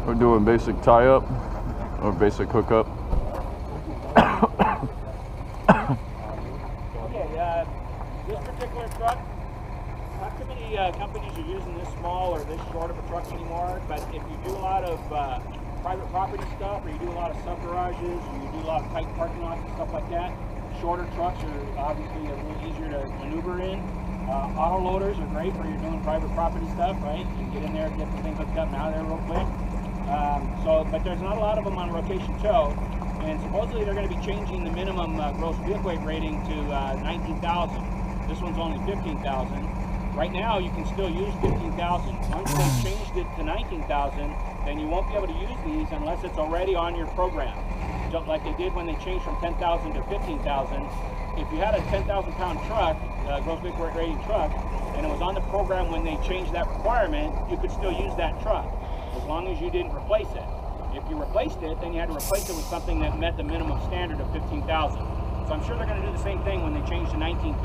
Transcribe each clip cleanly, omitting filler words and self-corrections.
We're doing basic tie-up or basic hookup. Okay, this particular truck, not too many companies are using this small or this short of a truck anymore, but if you do a lot of private property stuff, or you do a lot of sub garages, or you do a lot of tight parking lots and stuff like that, shorter trucks are obviously a little easier to maneuver in. Auto loaders are great where you're doing private property stuff, right? You can get in there, get the thing hooked up and out of there real quick. But there's not a lot of them on rotation tow, and supposedly they're going to be changing the minimum gross vehicle weight rating to 19,000. This one's only 15,000. Right now, you can still use 15,000. Once they changed it to 19,000, then you won't be able to use these unless it's already on your program. Just like they did when they changed from 10,000 to 15,000. If you had a 10,000 pound truck, gross vehicle weight rating truck, and it was on the program when they changed that requirement, you could still use that truck as long as you didn't replace it. If you replaced it, then you had to replace it with something that met the minimum standard of 15,000. So I'm sure they're going to do the same thing when they change to 19,000.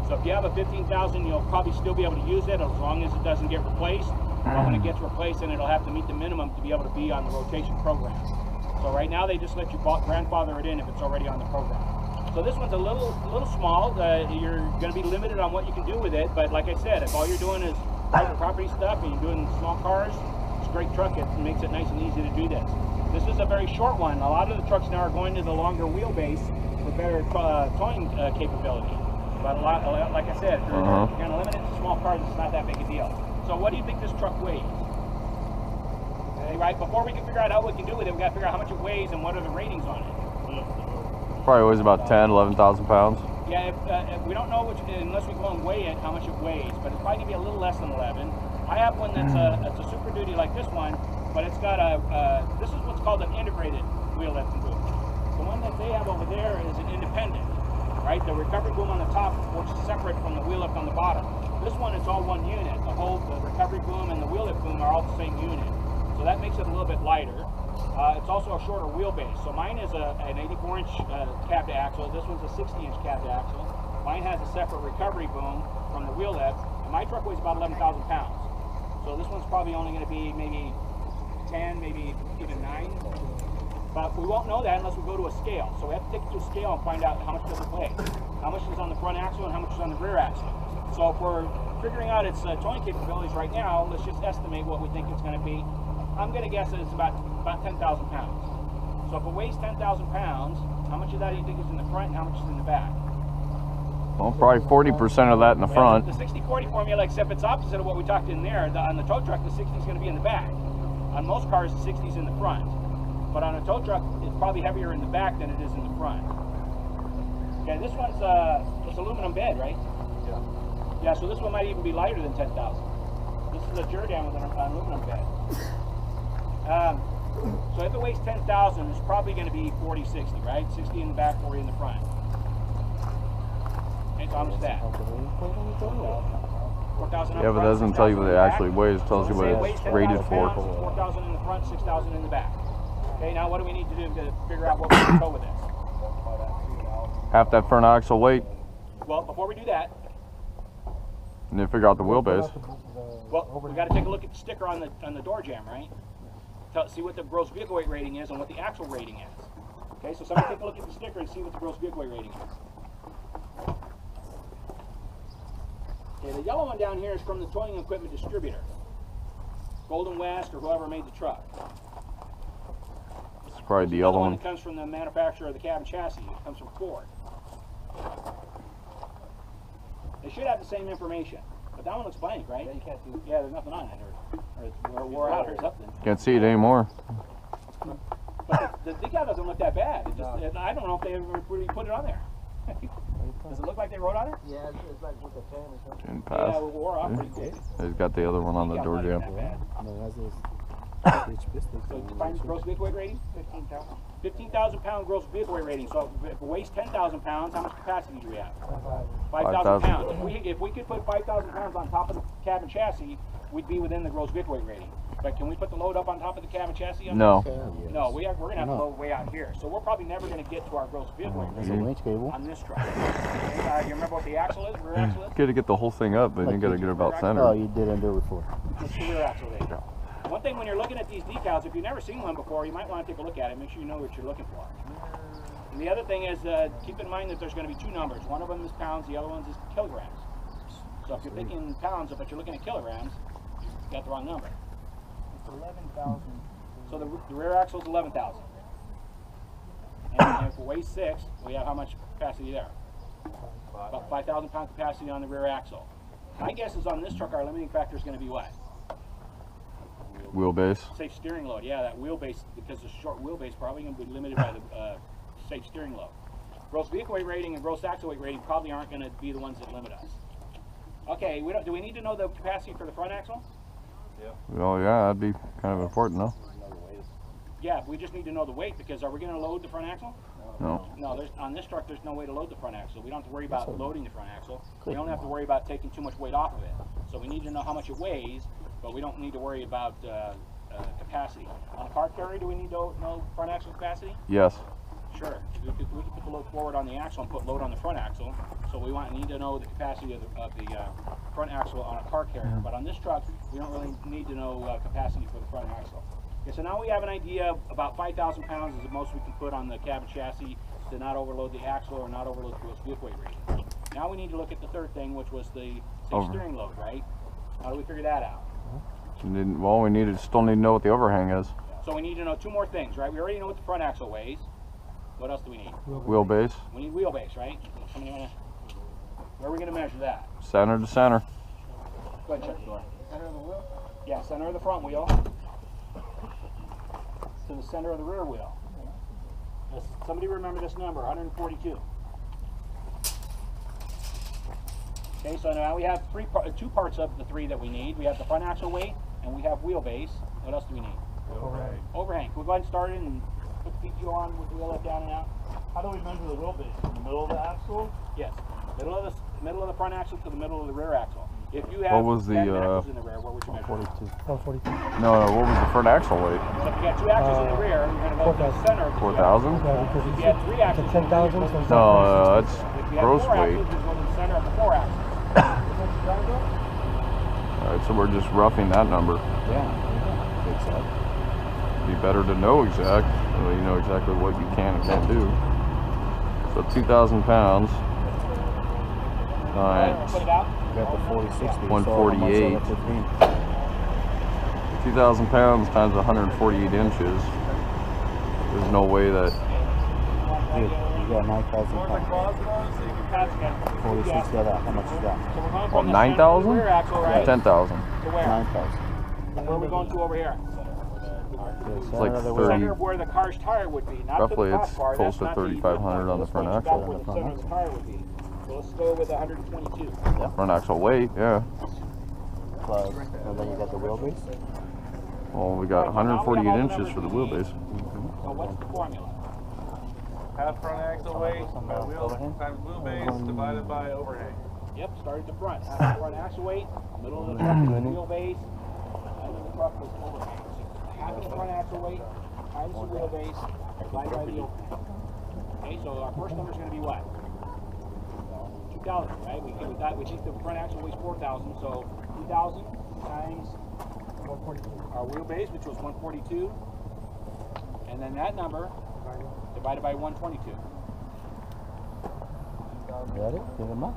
So if you have a 15,000, you'll probably still be able to use it as long as it doesn't get replaced. But when it gets replaced, then it'll have to meet the minimum to be able to be on the rotation program. So right now they just let you grandfather it in if it's already on the program. So this one's a little small. You're going to be limited on what you can do with it. But like I said, if all you're doing is private property stuff and you're doing small cars, it's a great truck. It makes it nice and easy to do this. This is a very short one. A lot of the trucks now are going to the longer wheelbase for better towing capability. But like I said, if you're kind of limited to small cars, it's not that big a deal. So what do you think this truck weighs? Okay, right, before we can figure out how we can do with it, we got to figure out how much it weighs and what are the ratings on it. Probably weighs about 10, 11,000 pounds. Yeah, if we don't know unless we go and weigh it, how much it weighs, but it's probably going to be a little less than 11. I have one that's a Super Duty like this one, but it's got this is what's called an integrated wheel lift and boom. The one that they have over there is an independent. Right, the recovery boom on the top works separate from the wheel lift on the bottom. This one is all one unit. The recovery boom and the wheel lift boom are all the same unit. So that makes it a little bit lighter. It's also a shorter wheelbase. So mine is an 84-inch Ctta axle. This one's a 60-inch Ctta axle. Mine has a separate recovery boom from the wheel lift. And my truck weighs about 11,000 pounds. So this one's probably only going to be maybe 10, maybe even 9. But we won't know that unless we go to a scale. So we have to take it to a scale and find out how much does it weigh. How much is on the front axle and how much is on the rear axle. So if we're figuring out its towing capabilities right now, let's just estimate what we think it's going to be. I'm going to guess that it's about 10,000 pounds. So if it weighs 10,000 pounds, how much of that do you think is in the front and how much is in the back? Well, probably 40% of that in the front. The 60-40 formula, except it's opposite of what we talked in there. On the tow truck, the 60 is going to be in the back. On most cars, the 60 is in the front. But on a tow truck, it's probably heavier in the back than it is in the front. Okay, this one's it's aluminum bed, right? Yeah. Yeah, so this one might even be lighter than 10,000. This is a Jordan with an aluminum bed. So if it weighs 10,000, it's probably going to be 40-60, right? 60 in the back, 40 in the front. Okay, so how much is that? 4,000. Yeah, but it doesn't tell you what it actually weighs. It tells you what it's rated for. 4,000 in the front, 6,000 in the back. Okay, now what do we need to do to figure out what we can tow with this? Half that front axle weight. Well, before we do that, and then figure out the wheelbase. well, we got to take a look at the sticker on the door jamb, right? See what the gross vehicle weight rating is and what the actual rating is. Okay, so somebody take a look at the sticker and see what the gross vehicle weight rating is. Okay, the yellow one down here is from the towing equipment distributor, Golden West or whoever made the truck. Probably the other one. That comes from the manufacturer of the cab and chassis. It comes from Ford. They should have the same information, but that one looks blank, right? Yeah, you can't see. Yeah, there's nothing on it, or it's wore out or something. Can't see it anymore. But the decal doesn't look that bad. It just, I don't know if they ever really put it on there. Does it look like they wrote on it? Yeah, it's like with a pen or something. Didn't pass. Yeah, it wore off pretty quick. He's got the other one on the door jamb. So define gross vehicle weight rating? 15,000. 15,000 pound gross vehicle weight rating. So if it weighs 10,000 pounds, how much capacity do we have? 5,000 pounds. If we could put 5,000 pounds on top of the cab and chassis, we'd be within the gross vehicle weight rating. But can we put the load up on top of the cab and chassis? No. No, we're going to have to load way out here. So we're probably never going to get to our gross vehicle weight rating on this truck. Okay, you remember what the axle is, rear axle is? Got to get the whole thing up, but you got to get it about center. Oh, you did under before. What's the rear axle there? One thing when you're looking at these decals, if you've never seen one before, you might want to take a look at it, make sure you know what you're looking for. And the other thing is, keep in mind that there's going to be two numbers. One of them is pounds, the other one is kilograms. So if you're thinking pounds, but you're looking at kilograms, you got the wrong number. It's 11,000. So the rear axle is 11,000. And if it weighs 6, we have how much capacity there? About 5,000 pound capacity on the rear axle. My guess is on this truck, our limiting factor is going to be what? Wheelbase. Safe steering load. Yeah, that wheelbase, because the short wheelbase probably going to be limited by the safe steering load. Gross vehicle weight rating and gross axle weight rating probably aren't going to be the ones that limit us. Okay, do we need to know the capacity for the front axle? Oh yeah, that'd be kind of important though. Yeah, we just need to know the weight, because are we going to load the front axle? No. No, on this truck there's no way to load the front axle. We don't have to worry about loading the front axle. We don't have to worry about taking too much weight off of it. So we need to know how much it weighs, but we don't need to worry about capacity. On a car carrier, do we need to know front axle capacity? Yes. Sure. We could put the load forward on the axle and put load on the front axle. So we need to know the capacity of the front axle on a car carrier. But on this truck, we don't really need to know capacity for the front axle. Okay, so now we have an idea. About 5,000 pounds is the most we can put on the cab chassis to not overload the axle or not overload the gross vehicle weight rating. Now we need to look at the third thing, which was the safe steering load, right? How do we figure that out? Well, we still need to know what the overhang is. So we need to know two more things, right? We already know what the front axle weighs. What else do we need? Wheelbase. We need wheelbase, right? Where are we going to measure that? Center to center. Go ahead, check the door. Center of the wheel? Yeah, center of the front wheel to the center of the rear wheel. Somebody remember this number, 142. Okay, so now we have two parts of the three that we need. We have the front axle weight and we have wheelbase. What else do we need? Overhang. Overhang. We'll go ahead and start it and put the PTO on with the wheel let down and out. How do we measure the wheelbase? In the middle of the axle? Yes. Middle of the front axle to the middle of the rear axle. If you have What was the, 10 axles in the rear, what would you measure? 42. Oh, 42. No, what was the front axle weight? So if you got 2 axles in the rear, you're going to go to the center. 4,000? Yeah, because If you had 3 axles it's a 10,000. So No, that's if you had gross 4 weight. axles, you go to the center of the 4 axles. Alright, so we're just roughing that number. yeah. Exactly. It'd be better to know exact, so you know exactly what you can and can't do. So 2,000 pounds times Put it out. You got the 4060. 148. 2,000 pounds times 148 inches. There's no way that. Dude, you got 9,000 pounds. 4060 of that. How much is that? So we're going Well, from the 9,000? rear axle, right? 10,000. To where? 9,000. Where are we going to over here? It's like The 30, center of where the car's tire would be, not roughly to the top it's bar. close That's to not the 3,500 on the front That's axle. where the center of the tire would be. So let's go with 122. front axle weight, yeah. Plus, and then you got the wheelbase. Well, we got 148 inches for the wheelbase. So what's the formula? Half front axle weight by wheel times wheelbase divided by overhang. Yep, start at the front. Half the front axle weight, middle of the truck was wheelbase, and then the truck was overhang. So half of the front axle weight times the wheelbase divided by the overhang. Okay, so our first number is going to be what? 2,000, right? We think the front axle weighs 4,000, so 2,000 times our wheelbase, which was 142, and then that number divided by 122. Got it? Give them up.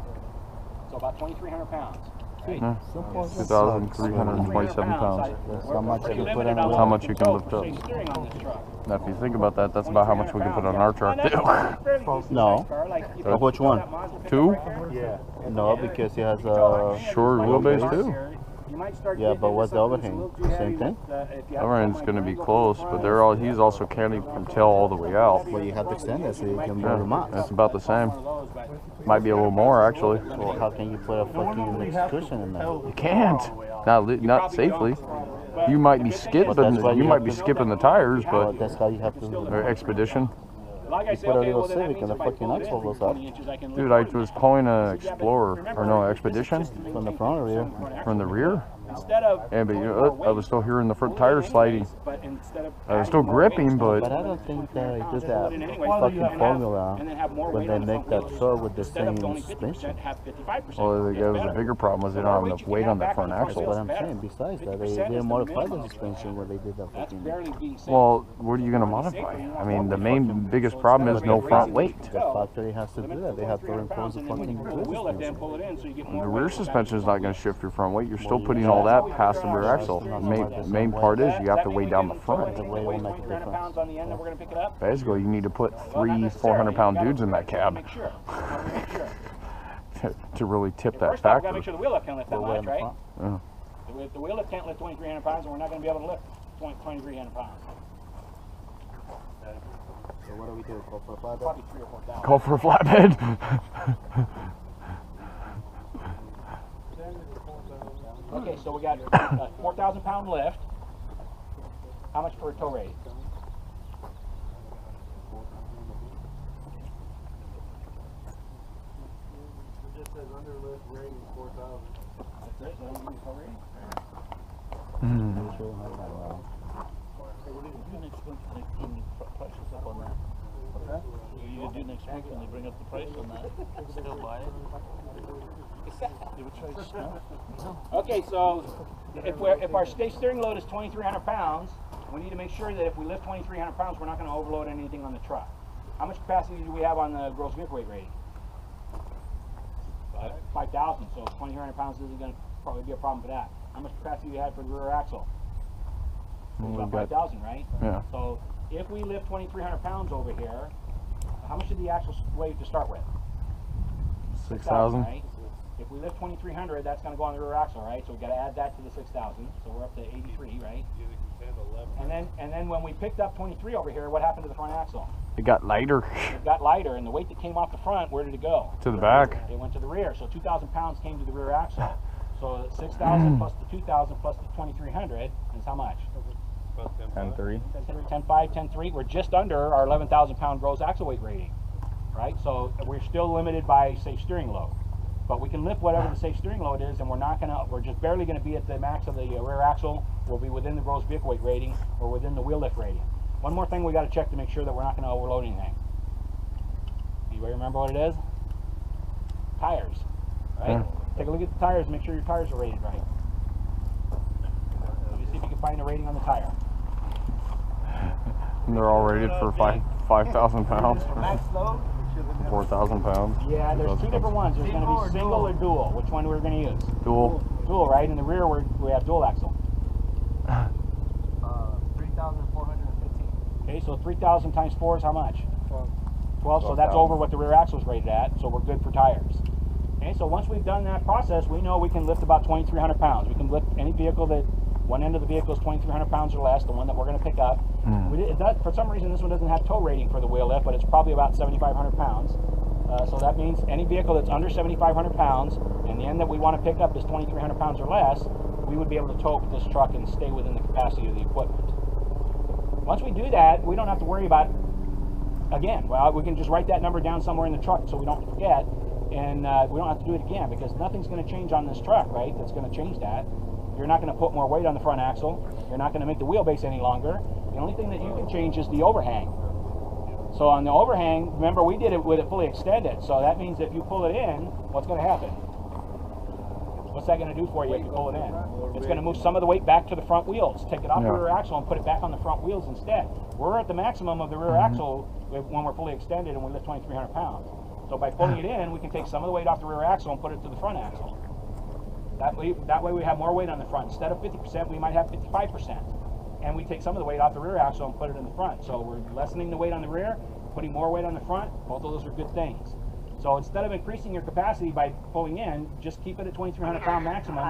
So about 2,300 pounds. Right? 2,327 pounds. That's how much you put on That's how much you can lift up. Steering on this truck. Now, if you think about that, that's about how much we can put on our truck too. No. But which one? 2? Yeah. No, because he has a Short wheelbase too. Yeah, but what's the overhang? Same thing? Overhang's going to be close, but he's also counting from tail all the way out. Well, you have to extend it so you can move them up. That's about the same. Might be a little more actually. Well, how can you put a fucking cushion in there? You can't. Not safely. You might be skipping. You might be skipping the tires, Well, but that's how you have to. or expedition. Like I say, put a okay, little well, then that Civic means and the if I fucking pull it axle in goes 20 up. inches, I can Dude, lift I it. was pulling an Explorer, or no, Expedition From the front or rear? from the rear. instead of Yeah, but you going know, more I was weight, still hearing the front pull it tire in sliding. anyways, but instead of I was adding still more weight, gripping, but But I don't think they do just that pull it in anyways, fucking and formula and then have more when weight they on the make front that wheels. truck with the Instead of same only suspension. 50%, have 55%. well, It's that was a better. bigger problem was they The more don't have weight enough you weight can on have that back on front the front axle. wheels, But I'm better. saying, besides that, 50% they is didn't the modify the minimum. suspension when they did that That's fucking. barely being safe. Well, what are you going to modify? I mean, the main biggest problem is no front weight. The factory has to do that. They have to impose the fucking the wheel it, then pull it in so you get more The weight. rear suspension is not going to shift your front weight. You're still putting all that past the rear axle. The main part is you have to weigh down the front. The weight will make a difference. Pounds on the end that we're going to pick it up. Basically, you need to put 300-400-pound dudes in that cab Make sure. Make sure. to really tip that First off, we got to factor. make sure the wheel lift can lift that We're way much, in the right? front. Yeah. The wheel lift can't lift 2,300 pounds, and we're not going to be able to lift 2,300 pounds. So what do we do? Go for a flatbed? Probably 3,000 or 4,000. Call for a flatbed. Okay, so we got 4,000 pound lift. How much for a tow rating? It just says underlift rating 4,000. That's it? So don't use tow rating? You can do next week when they bring up the price on that. Still buy it. You would charge snuff? Okay, so if our steering load is 2,300 pounds, we need to make sure that if we lift 2,300 pounds, we're not going to overload anything on the truck. How much capacity do we have on the gross vehicle weight rating? 5,000. So 2,300 pounds isn't going to probably be a problem for that. How much capacity do you have for the rear axle? About 5,000, right? Yeah. So if we lift 2,300 pounds over here, how much did the axle weigh to start with? 6,000. Right? If we lift 2,300, that's going to go on the rear axle, right? So we've got to add that to the 6,000. So we're up to 83, right? And then when we picked up 23 over here, what happened to the front axle? It got lighter It got lighter, and the weight that came off the front, where did it go? to the back. It went to the rear. So 2,000 pounds came to the rear axle. So 6,000 plus the 2,000 plus the 2,300 is how much? 10.3. 10.5, 10.3. We're just under our 11,000 pound gross axle weight rating, right? So we're still limited by safe steering load, but we can lift whatever the safe steering load is, and we're just barely going to be at the max of the rear axle. We'll be within the gross vehicle weight rating or within the wheel lift rating. One more thing we got to check to make sure that we're not going to overload anything. Anybody remember what it is? Tires, right? Yeah. Take a look at the tires. Make sure your tires are rated right. Let me see if you can find a rating on the tire. And they're all rated for 5,000 pounds. 4,000 pounds. Yeah, there's two different ones. There's going to be single or dual. Which one we're going to use? Dual. Dual, right? In the rear, we have dual axle. 3,415. Okay, so 3,000 times 4 is how much? 12. So that's 12,000. over what the rear axle is rated at, so we're good for tires. Okay, so once we've done that process, we know we can lift about 2,300 pounds. We can lift any vehicle that one end of the vehicle is 2,300 pounds or less, the one that we're going to pick up. For some reason, this one doesn't have tow rating for the wheel lift, but it's probably about 7,500 pounds. So that means any vehicle that's under 7,500 pounds and the end that we want to pick up is 2,300 pounds or less, we would be able to tow with this truck and stay within the capacity of the equipment. Once we do that, we don't have to worry about, again, well, we can just write that number down somewhere in the truck so we don't forget, and we don't have to do it again because nothing's going to change on this truck, right? That's going to change that. You're not going to put more weight on the front axle. You're not going to make the wheelbase any longer. The only thing that you can change is the overhang. So on the overhang, remember we did it with it fully extended. So that means if you pull it in, what's going to happen? What's that going to do for you if you pull it in? It's going to move some of the weight back to the front wheels. Take it off the rear axle and put it back on the front wheels instead. We're at the maximum of the rear axle when we're fully extended and we lift 2,300 pounds. So by pulling it in, we can take some of the weight off the rear axle and put it to the front axle. That way we have more weight on the front. Instead of 50%, we might have 55%. And we take some of the weight off the rear axle and put it in the front. So we're lessening the weight on the rear, putting more weight on the front. Both of those are good things. So instead of increasing your capacity by pulling in, just keep it at 2,300 pound maximum.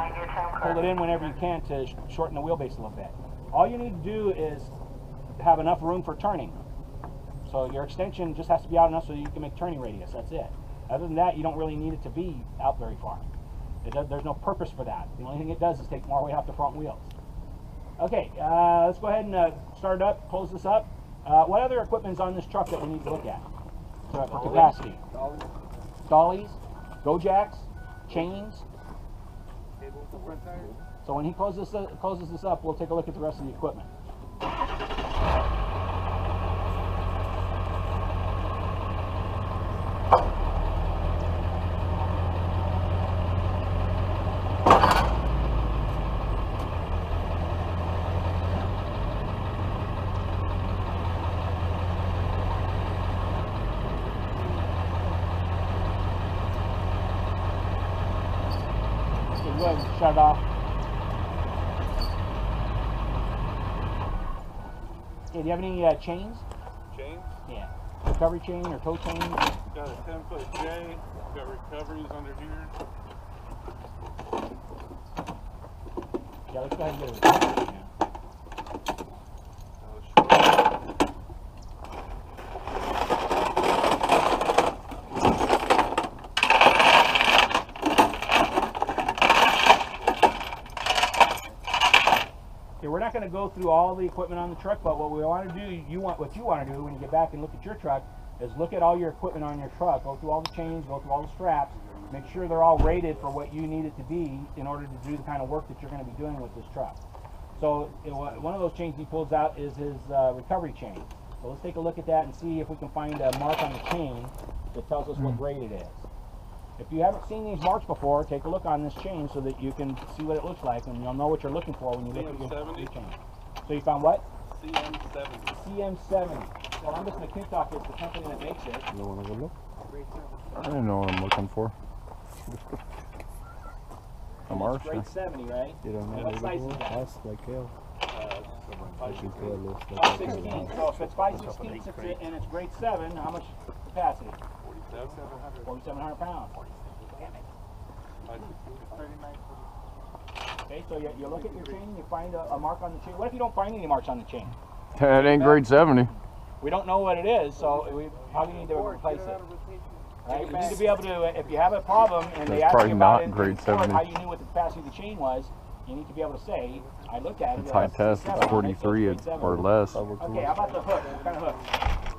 Pull it in whenever you can to shorten the wheelbase a little bit. All you need to do is have enough room for turning. So your extension just has to be out enough so you can make turning radius. That's it. Other than that, you don't really need it to be out very far. There's no purpose for that. The only thing it does is take more weight off the front wheels. Okay, let's go ahead and start it up, close this up. What other equipment is on this truck that we need to look at for capacity? Dollies, go jacks, chains. So when he closes this up, we'll take a look at the rest of the equipment. Go ahead and shut it off. Okay, do you have any chains? Chains? Yeah. Recovery chain or tow chain? Got a 10-foot J. Got recoveries under here. Yeah, let's go ahead and get it. Yeah. We're not going to go through all the equipment on the truck, but what we want to do, what you want to do when you get back and look at your truck is look at all your equipment on your truck, go through all the chains, go through all the straps, make sure they're all rated for what you need it to be in order to do the kind of work that you're going to be doing with this truck. So one of those chains he pulls out is his recovery chain. So let's take a look at that and see if we can find a mark on the chain that tells us what grade it is. If you haven't seen these marks before, take a look on this chain so that you can see what it looks like and you'll know what you're looking for when you look at your chain. So you found what? CM70. CM70. Columbus McClintock is the company that makes it. You want to go look? I didn't know what I'm looking for. A marsh? Grade 70, right? You don't know what size is that? That's like hell. 516. So if it's 5/16 and it's grade 7, how much capacity? 4,700 pounds. Okay, so you look at your chain, you find a mark on the chain. What if you don't find any marks on the chain? It ain't grade 70. We don't know what it is, so we probably need to replace it. Right? You need to be able to, if you have a problem and they ask you about it, grade 70. how you knew what the capacity of the chain was, you need to be able to say, I looked at it. It's high test, it's 43 or less. Okay, how about the hook? What kind of hook?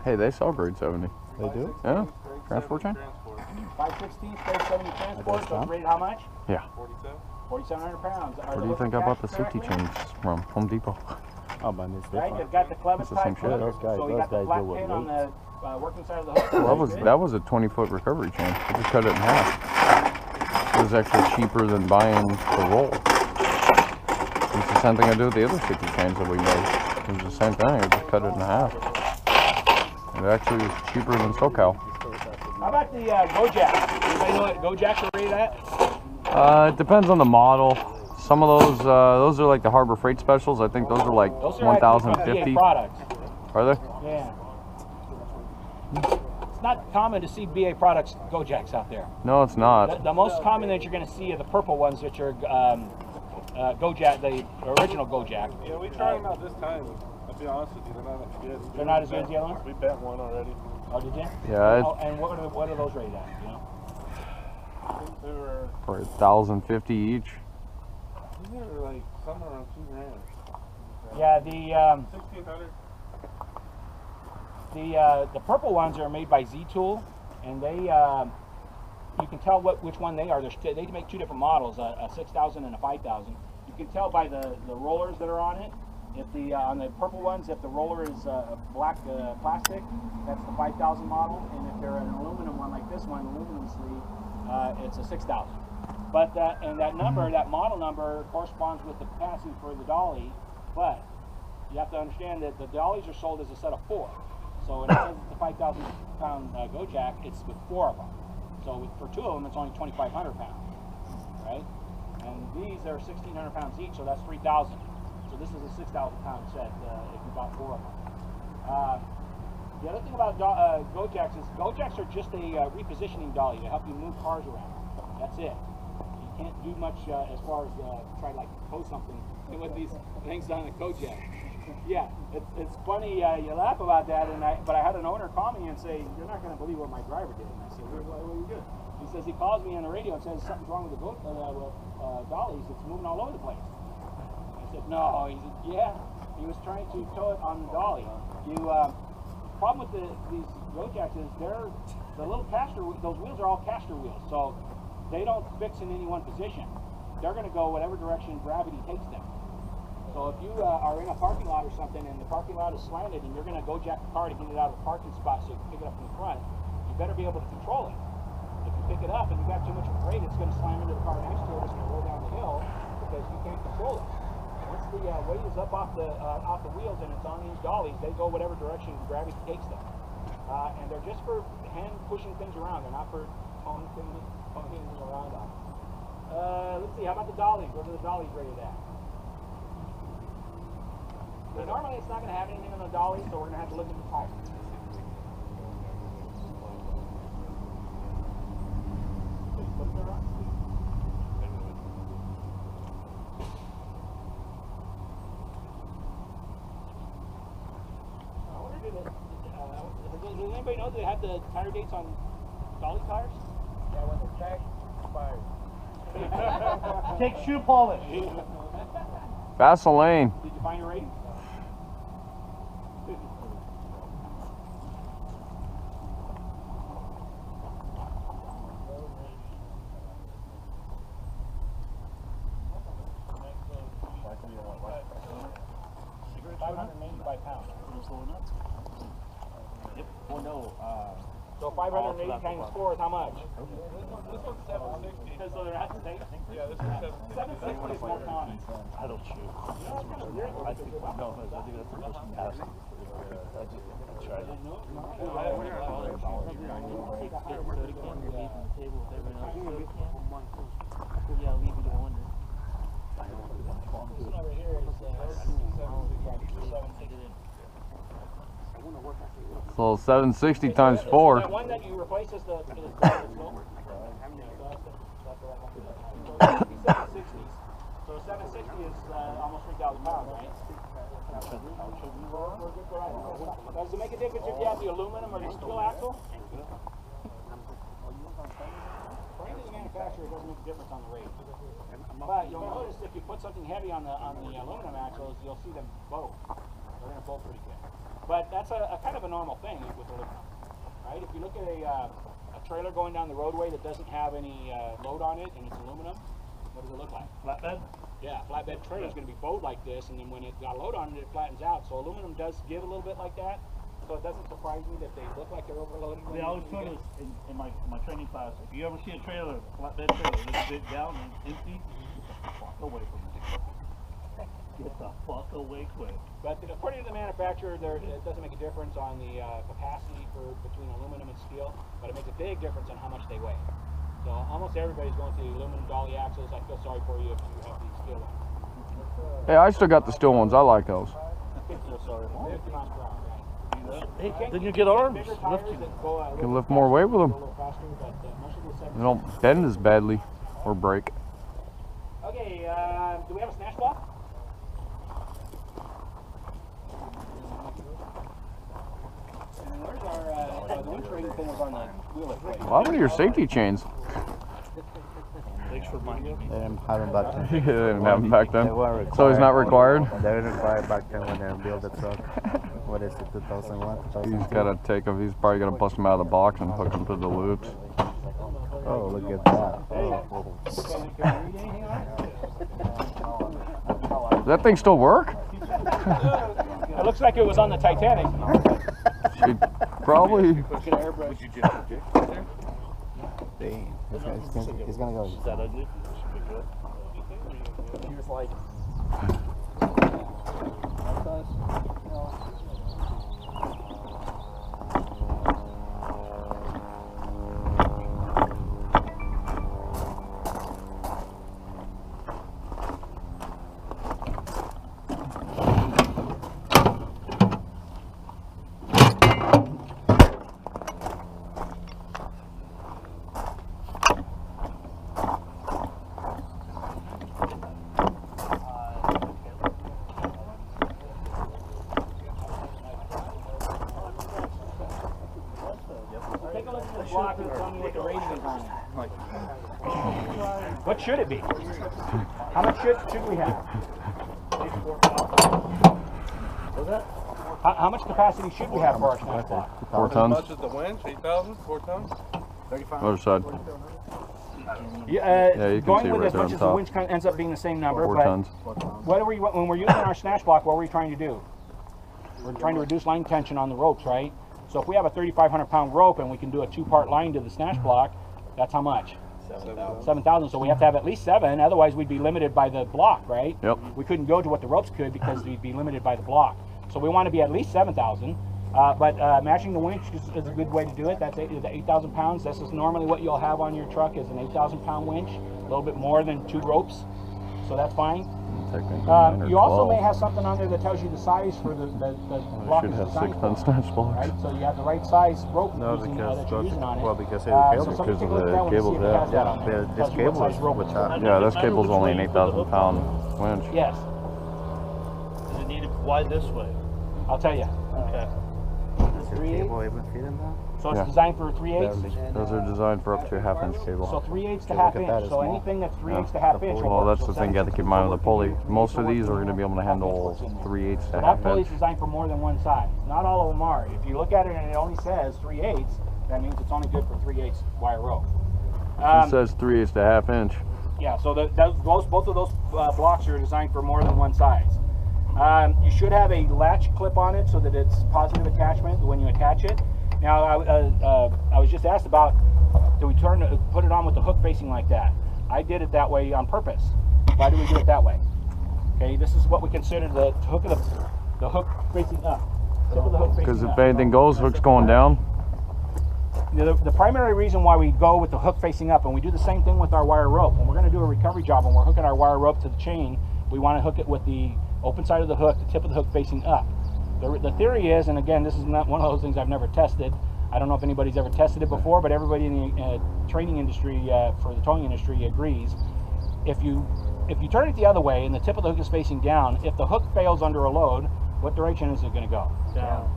Hey, they sell grade 70. They do? Yeah? Transport chain? 5/16, grade 70 transport, so it's rated how much? Yeah. 4,700 pounds. Where do you think I bought the safety chains from? Home Depot. Oh man, it's Right, different. they've got the clevis It's the type same shit. hook, Those guys so you got the deal flat with pin on weights. the working side of the hook. Well, that was a 20-foot recovery chain. I just cut it in half. It was actually cheaper than buying the roll. It's the same thing I do with the other safety chains that we made. It was the same thing. I just cut it in half. It actually was cheaper than SoCal. How about the Go-Jacks? Anybody know what Go-Jacks are rated at? It depends on the model. Some of those are like the Harbor Freight Specials. I think those are like Those are actually 1,050. BA products. Are they? Yeah. It's not common to see BA products Go-Jacks out there. No, it's not. The most common that you're going to see are the purple ones, which are Go-Jack, the original Go-Jack. Yeah, we tried them out this time. I'll be honest with you, they're not as good. They're not as good as the other ones? We bet one already. Oh, did you? Yeah. Oh, and what are those rated at? You know? I think they were, For 1,050 each. like somewhere around $2,000. Yeah, the 1,600. the purple ones are made by Z-Tool, and they you can tell which one they are. They make two different models, a 6,000 and a 5,000. You can tell by the rollers that are on it. If on the purple ones, if the roller is black plastic, that's the 5,000 model, and if they're an aluminum one like this one, aluminum sleeve, it's a 6,000. But that number, that model number, corresponds with the capacity for the dolly. But you have to understand that the dollies are sold as a set of 4. So when it says it's a 5,000 pound Go-Jack, it's with 4 of them. So for 2 of them, it's only 2,500 pounds, right? And these are 1,600 pounds each, so that's 3,000. So this is a 6,000 pound set if you bought 4 of them. The other thing about Go-Jacks is Go-Jacks are just a repositioning dolly to help you move cars around. That's it. You can't do much as far as try to like tow something with these things on a Go-Jack. Yeah, it's funny. You laugh about that, but I had an owner call me and say, "You're not going to believe what my driver did." And I said, "What are you doing?" He says he calls me on the radio and says something's wrong with the dollies. It's moving all over the place. I said, "No." He said, "Yeah." He was trying to tow it on the dolly. Problem with these Go-Jacks is the little caster. Those wheels are all caster wheels, so they don't fix in any one position. they're going to go whatever direction gravity takes them. So if you are in a parking lot or something and the parking lot is slanted and you're going to go jack the car to get it out of the parking spot so you can pick it up from the front, you better be able to control it. If you pick it up and you got too much weight, it's going to slam into the car next to it. It's going to roll down the hill because you can't control it. Once the weight is up off the wheels and it's on these dollies, they go whatever direction gravity takes them. And they're just for hand pushing things around. They're not for pulling things around on. Let's see, how about the dollies? What are the dollies rated at? Now, normally it's not going to have anything on the dollies, so we're going to have to look at the tires. Does anybody know that they have the tire dates on dolly tires? Yeah, when the tag expires. Take shoe polish. Vaseline. Did you find your rating? So 580 times 4 is how much? This one's 760. So they're at the same? Yeah, this one's 760. 760 is more common. I don't shoot. I think that's the question you asked. I tried it. Yeah, I'll leave you to wonder. This one over here is 760. So 760 times 4. That one that you replace is the slow. 760s. So 760 is almost 3,000 pounds, right? Does it make a difference if you have the aluminum or the steel axle? According to the manufacturer, it doesn't make a difference on the rate. But you'll notice if you put something heavy on the aluminum axles, you'll see them bolt. They're going to bolt pretty good. But that's a kind of a normal thing with aluminum, right? If you look at a trailer going down the roadway that doesn't have any load on it and it's aluminum, what does it look like? Flatbed? Yeah, flatbed trailer is going to be bowed like this, and then when it got a load on it, it flattens out. So aluminum does give a little bit like that. So it doesn't surprise me that they look like they're overloaded. They always told us in my training class, if you ever see a trailer, flatbed trailer, this bit down and empty, walk away from it. Get the fuck away quick. But according to the manufacturer, it doesn't make a difference on the capacity between aluminum and steel, but it makes a big difference on how much they weigh. So almost everybody's going to the aluminum dolly axles. I feel sorry for you if you have the steel ones. Hey, I still got the steel ones. I like those. 50 miles per hour, right? Hey, then you get arms. Bigger tires that go a You little can lift faster, more weight with them. a little faster, but most of the 760s. They don't bend as badly or break. Okay, do we have a snatch block? And where's our the wind trading thing was on the wheel at plate. What are your safety chains? Thanks for reminding me. They didn't have them back then. They didn't have them back then. They weren't required. So he's not required? They were required back then when they built the truck. What is it, 2001, 2002? He's gotta take them. He's probably gonna bust them out of the box and hook them to the loops. Oh, look at that. Oh. Does that thing still work? It looks like it was on the Titanic. She probably. Would you just inject it there? Dang. He's gonna go. Is that ugly? Should be good. He was like, take a look at the block and tell me what the rating is on it. What should it be? How much should we have? What's that? How much capacity should we have for our snatch block? 4 As tons. much as the winch, 8,000, 4 tons. Other side. Yeah, you can going see with right as there much on as the top. winch ends up being the same number, 4 but tons. what are we, when we're using our snatch block, what are we trying to do? We're trying to reduce line tension on the ropes, right? So if we have a 3,500 pound rope and we can do a 2-part line to the snatch block, that's how much? 7,000. So we have to have at least 7, otherwise we'd be limited by the block, right? Yep. We couldn't go to what the ropes could because we'd be limited by the block. So we want to be at least 7,000. But matching the winch is a good way to do it. That's 8,000 pounds. This is normally what you'll have on your truck is an 8,000 pound winch, a little bit more than 2 ropes. So that's fine. You also may have something on there that tells you the size for the block should is have designed 6 for, ton snatch blocks. right? So you have the right size rope No, using, because that you're using on it. well, because So cables. somebody because take a of look at the that one and see cables, if it has that on there. This Tells you what size cable rope with it's that. for. Yeah, this cable's only an 8,000 pound winch. Yes, Does it need it wide this way? I'll tell you. Okay. Is your cable even feeding that? So it's Yeah. designed for 3/8. Those are designed for up to a 1/2 inch cable. So 3/8 to If you 1/2 look at that, inch. it's So small. anything that's 3/8 to Yeah. 1/2 inch. will Well, work. that's So the thing you have to keep in 7/16 mind with the will pulley. work. Most of these are going to be able to handle 3/8 to So that 1/2 pulley is inch. designed for more than one size. Not all of them are. If you look at it and it only says 3/8, that means it's only good for 3/8 wire rope. It says 3/8 to 1/2 inch. Yeah, so both of those blocks are designed for more than one size. You should have a latch clip on it so that it's positive attachment when you attach it. Now, I was just asked about, do we put it on with the hook facing like that? I did it that way on purpose. Why do we do it that way? Okay, this is what we consider the hook of the hook facing up. Tip of the hook facing Because if up. anything goes, hook's going down. The primary reason why we go with the hook facing up, and we do the same thing with our wire rope. When we're going to do a recovery job and we're hooking our wire rope to the chain, we want to hook it with the open side of the hook, the tip of the hook facing up. The theory is, and again, this is not one of those things I've never tested. I don't know if anybody's ever tested it before, but everybody in the training industry, for the towing industry, agrees. If you turn it the other way and the tip of the hook is facing down, if the hook fails under a load, what direction is it going to go? Down.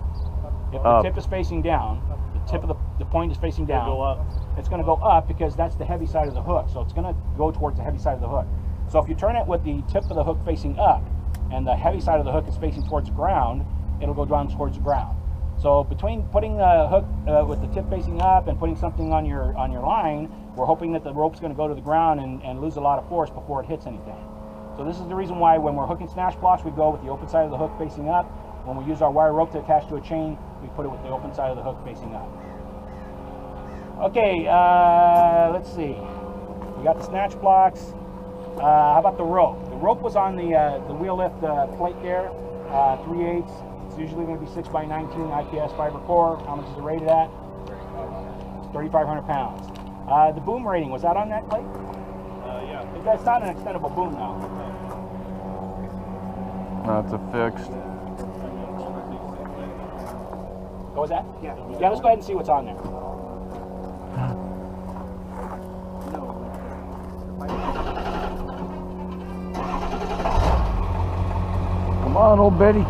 If the tip is facing down, the tip of the point is facing down, Go up. it's going to go up because that's the heavy side of the hook. So it's going to go towards the heavy side of the hook. So if you turn it with the tip of the hook facing up and the heavy side of the hook is facing towards the ground, it'll go down towards the ground. So between putting the hook with the tip facing up and putting something on your line, we're hoping that the rope's going to go to the ground and lose a lot of force before it hits anything. So this is the reason why when we're hooking snatch blocks, we go with the open side of the hook facing up. When we use our wire rope to attach to a chain, we put it with the open side of the hook facing up. Okay, let's see. We got the snatch blocks. How about the rope? The rope was on the wheel lift plate there, 3/8. It's usually going to be 6x19 IPS fiber core. How much is it rated at? 3,500 pounds. The boom rating, was that on that plate? Yeah. That's not an extendable boom now. That's a fixed. What was that? Yeah, let's go ahead and see what's on there. Come on, old Betty.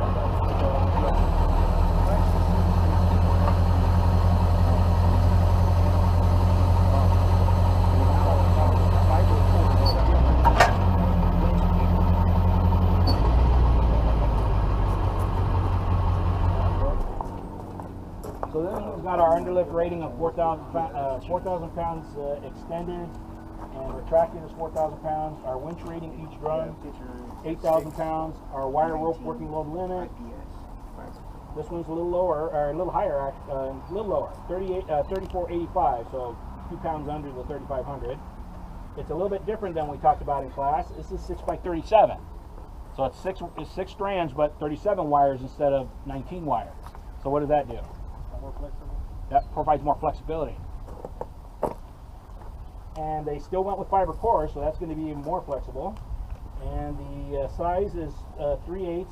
So then we've got our underlift rating of 4,000 pounds extended, and retracted is 4,000 pounds. Our winch rating each drum, 8,000 pounds. Our wire rope working load limit. This one's a little lower, or a little higher, a little lower, 3485, so 2 pounds under the 3,500. It's a little bit different than we talked about in class. This is 6x37, so it's six strands, but 37 wires instead of 19 wires. So what does that do? That provides more flexibility. And they still went with fiber core, so that's going to be even more flexible. And the size is 3/8,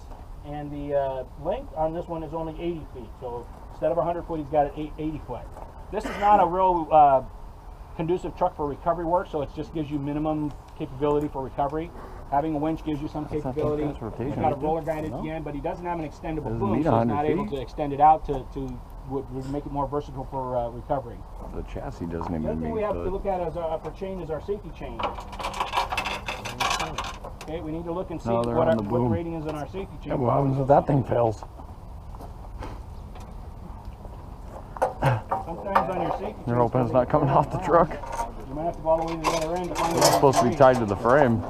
and the length on this one is only 80 feet. So instead of 100 foot, he's got it 80 foot. This is not a real conducive truck for recovery work, so it just gives you minimum capability for recovery. Having a winch gives you some capability. It's got a roller guide at the end, but he doesn't have an extendable boom, so he's not able to extend it out to would make it more versatile for recovery. The chassis doesn't even The other thing we have to meet look at as our upper chain is our safety chain. Okay, we need to look and see No, they're what on our the what boom. rating is on our safety chain. Yeah, what happens if that thing fails? Sometimes on your safety chain, Your open's not coming off the truck. you might have to go all the way to the other end to find It's supposed to be tied to the frame.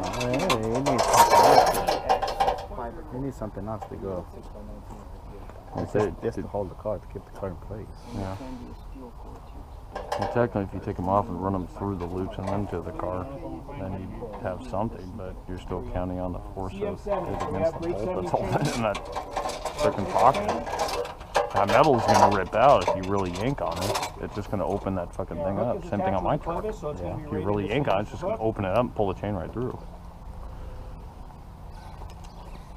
It needs something else to go. Just to hold the car, to keep the car in place. Yeah. Well, technically, if you take them off and run them through the loops and then to the car, then you'd have something, but you're still counting on the force of it against the bolt that's holding it in that freaking pocket. That metal's gonna rip out if you really yank on it. It's just gonna open that fucking thing up. Same thing on my truck. If you really yank on it, it's just gonna open it up and pull the chain right through.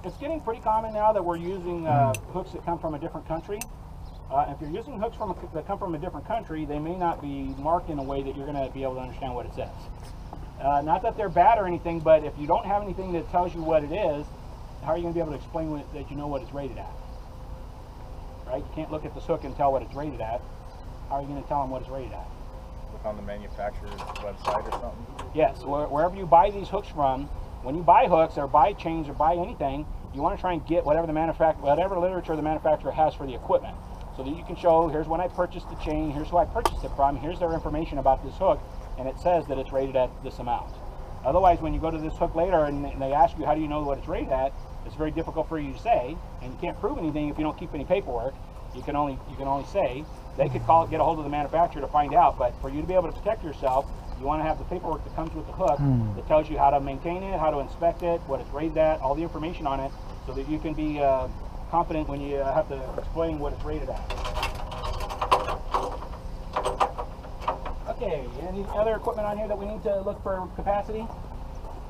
It's getting pretty common now that we're using hooks that come from a different country. If you're using hooks that come from a different country, they may not be marked in a way that you're going to be able to understand what it says. Not that they're bad or anything, but if you don't have anything that tells you what it is, how are you going to be able to explain that you know what it's rated at? Right? You can't look at this hook and tell what it's rated at. How are you going to tell them what it's rated at? Look on the manufacturer's website or something? Yes, wherever you buy these hooks from, when you buy hooks or buy chains or buy anything, you want to try and get whatever literature the manufacturer has for the equipment, so that you can show, here's when I purchased the chain, here's who I purchased it from, here's their information about this hook, and it says that it's rated at this amount. Otherwise, when you go to this hook later and they ask you how do you know what it's rated at, it's very difficult for you to say, and you can't prove anything if you don't keep any paperwork. You can only say. They could get a hold of the manufacturer to find out, but for you to be able to protect yourself, you want to have the paperwork that comes with the hook that tells you how to maintain it, how to inspect it, what it's rated at, all the information on it, so that you can be confident when you have to explain what it's rated at. Okay, any other equipment on here that we need to look for capacity?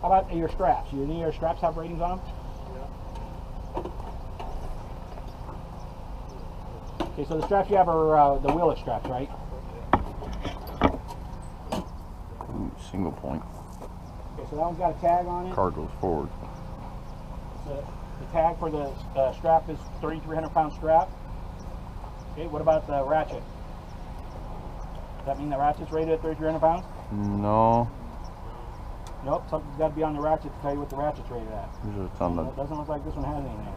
How about your straps? Any of your straps have ratings on them? Okay, so the straps you have are the wheeler straps, right? Single point. Okay, so that one's got a tag on it. Car goes forward. So the tag for the strap is 3,300 pound strap. Okay, what about the ratchet? Does that mean the ratchet's rated at 3,300 pounds? No. Nope, something's got to be on the ratchet to tell you what the ratchet's rated at. Usually it's on the... It doesn't look like this one has anything.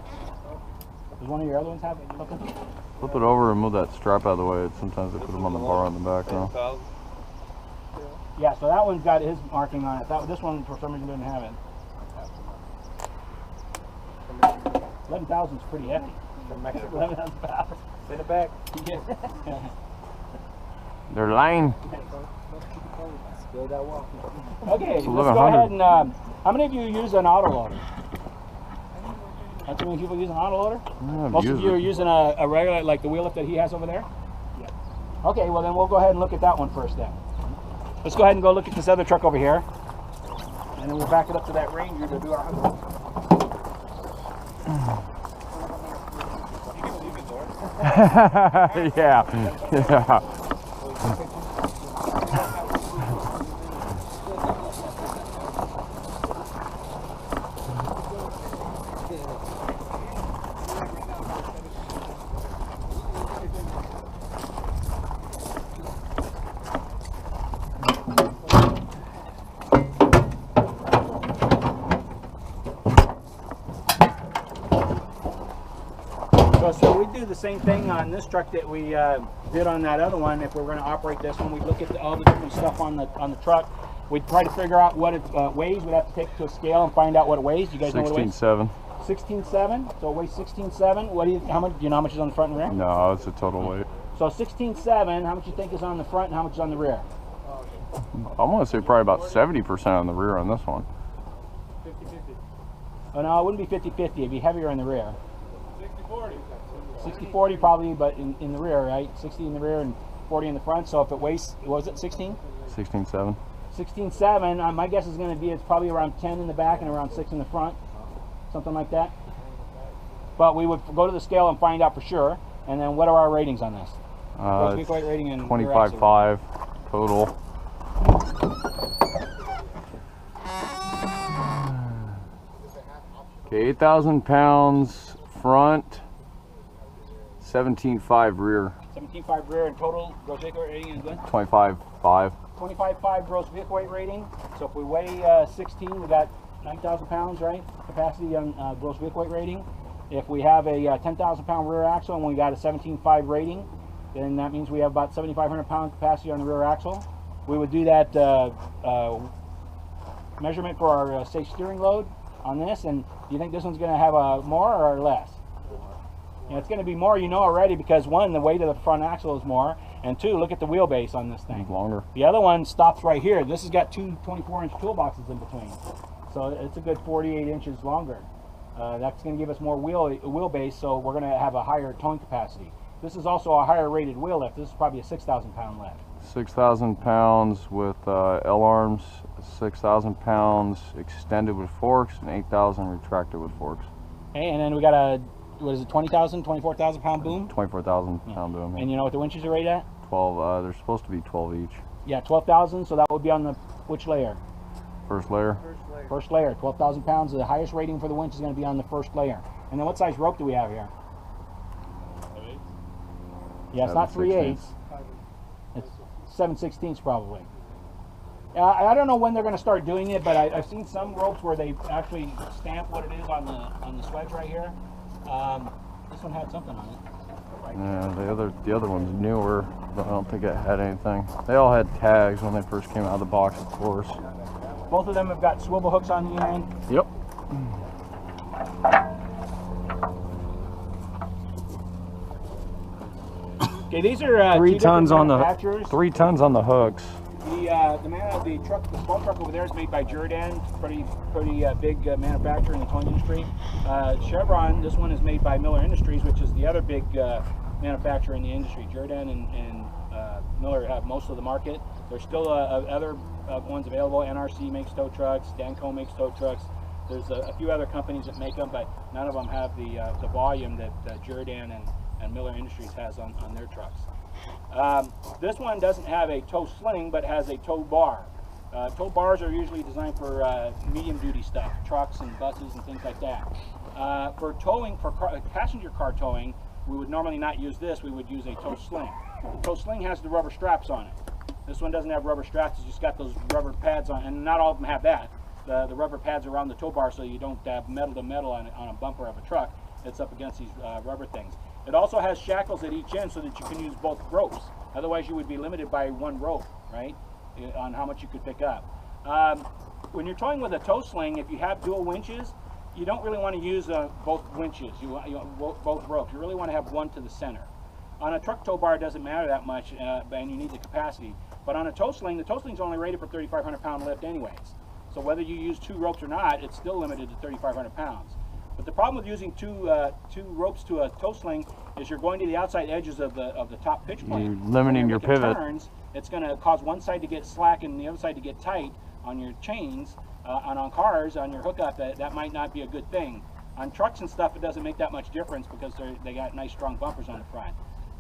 Does one of your other ones have something? Flip it over and move that strap out of the way. Sometimes they put them on the bar on the back now. Yeah, so that one's got his marking on it. This one, for some reason, doesn't have it. 11,000 is pretty heavy. 11,000 pounds. In the back. Yeah. They're lying. Okay, let's go ahead and, how many of you use an autoloader? Not too many people use an autoloader? Most of you are using a regular, like the wheel lift that he has over there? Yeah. Okay, well then we'll go ahead and look at that one first then. Let's go ahead and go look at this other truck over here. And then we'll back it up to that Ranger to do our hook. Yeah. So we do the same thing on this truck that we did on that other one. If we're going to operate this one, we look at all the different stuff on the truck. We try to figure out what it weighs. We'd have to take it to a scale and find out what it weighs. You guys know what it weighs? 16.7. 16.7. So it weighs 16.7. What do you? How much? Do you know how much is on the front and rear? No, it's a total weight. So 16.7. How much you think is on the front and how much is on the rear? I want to say probably about 70% on the rear on this one. 50-50. Oh no, it wouldn't be 50-50. It'd be heavier in the rear. 60-40. 60-40 probably, but in the rear, right? 60 in the rear and 40 in the front. So if it weighs, what was it, 16? 16.7. 16.7. My guess is going to be it's probably around 10 in the back and around 6 in the front, something like that. But we would go to the scale and find out for sure. And then what are our ratings on this? Gross vehicle weight rating and 25.5 total. Okay, 8,000 pounds front, 17.5 rear. 17.5 rear and total gross vehicle weight rating is good? 25.5. 25.5 gross vehicle weight rating. So if we weigh 16, we got 9,000 pounds, right? Capacity on gross vehicle weight rating. If we have a 10,000 pound rear axle and we got a 17.5 rating, then that means we have about 7,500 pound capacity on the rear axle. we would do that measurement for our safe steering load on this, and you think this one's going to have a more or less? Yeah, it's going to be more, you know already, because one, the weight of the front axle is more, and two, look at the wheelbase on this thing. It's longer. The other one stops right here. This has got two 24-inch toolboxes in between, so it's a good 48 inches longer. That's going to give us more wheelbase, so we're going to have a higher towing capacity. This is also a higher rated wheel lift. This is probably a 6,000 pound lift. 6,000 pounds with L-arms, 6,000 pounds extended with forks, and 8,000 retracted with forks. Okay, and then we got a, what is it, 20,000, 24,000 pound boom? 24,000 pound boom. And you know what the winches are rated at? 12, they're supposed to be 12 each. Yeah, 12,000, so that would be on the, which layer? First layer. First layer, 12,000 pounds. The highest rating for the winch is going to be on the first layer. And then what size rope do we have here? Yeah, it's not 3/8. It's 7/16 probably. I don't know when they're going to start doing it, but I've seen some ropes where they actually stamp what it is on the swedge right here. This one had something on it. Right. Yeah, the other one's newer, but I don't think it had anything. They all had tags when they first came out of the box, of course. Both of them have got swivel hooks on the end. Yep. Okay, these are 3 tons on the manufacturers. 3 tons on the hooks. The small truck over there is made by Jordan, pretty big manufacturer in the towing industry. Chevron, this one is made by Miller Industries, which is the other big manufacturer in the industry. Jordan and Miller have most of the market. There's still other ones available. NRC makes tow trucks. Danco makes tow trucks. There's a few other companies that make them, but none of them have the volume that Jordan and Miller Industries has on their trucks. This one doesn't have a tow sling, but has a tow bar. Tow bars are usually designed for medium duty stuff, trucks and buses and things like that. For towing, for passenger car towing, we would normally not use this, we would use a tow sling. The tow sling has the rubber straps on it. This one doesn't have rubber straps, it's just got those rubber pads on, and not all of them have that. The rubber pads around the tow bar, so you don't have metal to metal on a bumper of a truck. It's up against these rubber things. It also has shackles at each end so that you can use both ropes. Otherwise you would be limited by one rope, right, on how much you could pick up. When you're towing with a tow sling, if you have dual winches, you don't really want to use both winches, both ropes. You really want to have one to the center. On a truck tow bar, it doesn't matter that much, and you need the capacity. But on a tow sling, the tow sling's only rated for 3,500 pound lift anyways. So whether you use 2 ropes or not, it's still limited to 3,500 pounds. But the problem with using two ropes to a tow sling is you're going to the outside edges of the top pitch plane. You're limiting your pivot. Turns, it's going to cause one side to get slack and the other side to get tight on your chains. And on cars, on your hookup, that might not be a good thing. On trucks and stuff, it doesn't make that much difference because they got nice strong bumpers on the front.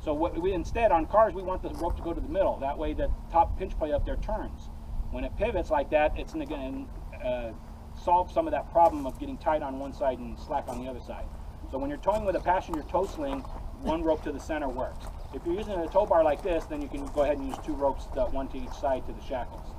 So instead, on cars, we want the rope to go to the middle. That way the top pinch plate up there turns. When it pivots like that, it's going to solve some of that problem of getting tight on one side and slack on the other side. So when you're towing with a passenger tow sling, one rope to the center works. If you're using a tow bar like this, then you can go ahead and use 2 ropes, one to each side to the shackles.